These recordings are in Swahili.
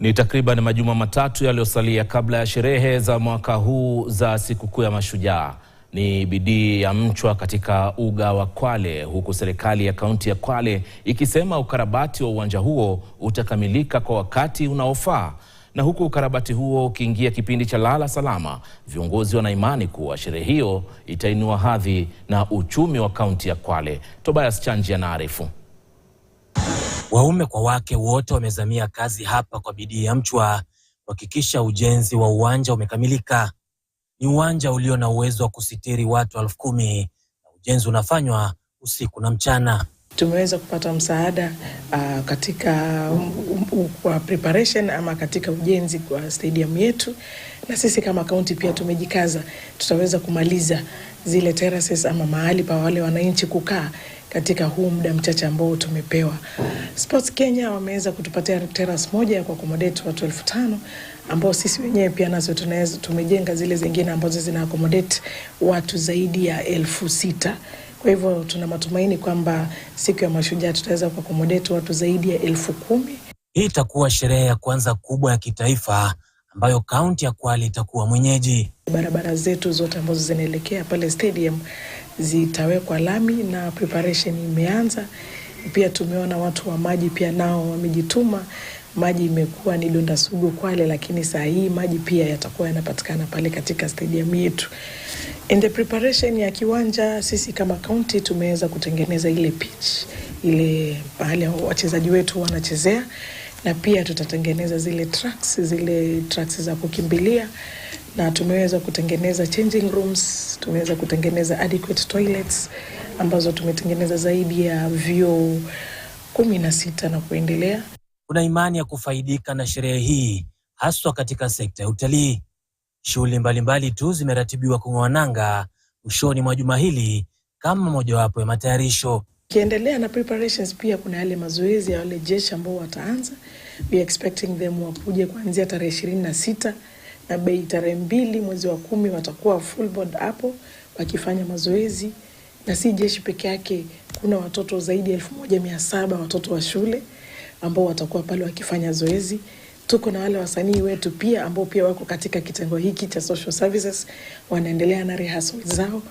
Ni takriban majuma matatu yaliyosalia kabla ya sherehe za mwaka huu za sikukuu ya Mashujaa. Ni bidii ya mchwa katika uga wa Kwale, huku serikali ya kaunti ya Kwale ikisema ukarabati wa uwanja huo utakamilika kwa wakati unaofaa. Na huku ukarabati huo ukiingia kipindi cha lala salama, viongozi wana imani kuwa sherehe hiyo itainua hadhi na uchumi wa kaunti ya Kwale. Tobias Chanji anaarifu. Waume kwa wake wote wamezamia kazi hapa kwa bidii ya mchwa kuhakikisha ujenzi wa uwanja umekamilika. Ni uwanja ulio na uwezo wa kusitiri watu 10,000 na ujenzi unafanywa usiku na mchana. Tumeweza kupata msaada katika preparation ama katika ujenzi kwa stadium yetu, na sisi kama kaunti pia tumejikaza, tutaweza kumaliza zile terraces ama mahali pa wale wananchi kukaa katika huu muda mchache ambao tumepewa. Sports Kenya wameweza kutupatia terrace moja ya accommodate watu 5,000 ambao sisi wenyewe pia nazo tumejenga zile zingine ambazo zina accommodate watu zaidi ya 6,000. Kwa hivyo tuna matumaini kwamba siku ya Mashujaa tutaweza kuaccommodate watu zaidi ya 10,000. Hii itakuwa sherehe ya kwanza kubwa ya kitaifa ambayo kaunti ya Kwale itakuwa mwenyeji. Barabara zetu zote ambazo zinaelekea pale stadium zitawekwa lami na preparation imeanza. Pia tumeona watu wa maji pia nao wamejituma. Maji imekuwa ni donda sugu Kwale, lakini saa hii maji pia yatakuwa yanapatikana pale katika stadium yetu. In the preparation ya kiwanja, sisi kama county tumeweza kutengeneza ile pitch, ile pahali wachezaji wetu wanachezea, na pia tutatengeneza zile tracks za kukimbilia, na tumeweza kutengeneza changing rooms, tumeweza kutengeneza adequate toilets ambazo tumetengeneza zaidi ya vyoo 16 na kuendelea. Kuna imani ya kufaidika na sherehe hii haswa katika sekta ya utalii. Shughuli mbalimbali tu zimeratibiwa kung'oa nanga mwishoni mwa juma hili kama mojawapo ya matayarisho. Kiendelea na preparations, pia kuna yale mazoezi ya wale jeshi ambao wataanza. We expecting them wakuje kuanzia tarehe 26 na bei tarehe 2 mwezi wa 10 watakuwa full board hapo wakifanya mazoezi. Na si jeshi peke yake, kuna watoto zaidi ya 1,700 watoto wa shule ambao watakuwa pale wakifanya zoezi. Tuko na wale wasanii wetu pia ambao pia wako katika kitengo hiki cha social services, wanaendelea na rehearsals zao.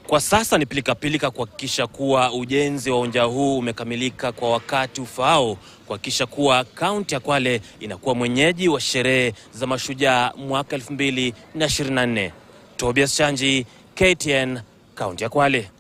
Kwa sasa ni pilika kuhakikisha kuwa ujenzi wa uwanja huu umekamilika kwa wakati ufaao, kuhakikisha kuwa kaunti ya Kwale inakuwa mwenyeji wa sherehe za Mashujaa mwaka 2024. Tobias Chanji, KTN, kaunti ya Kwale.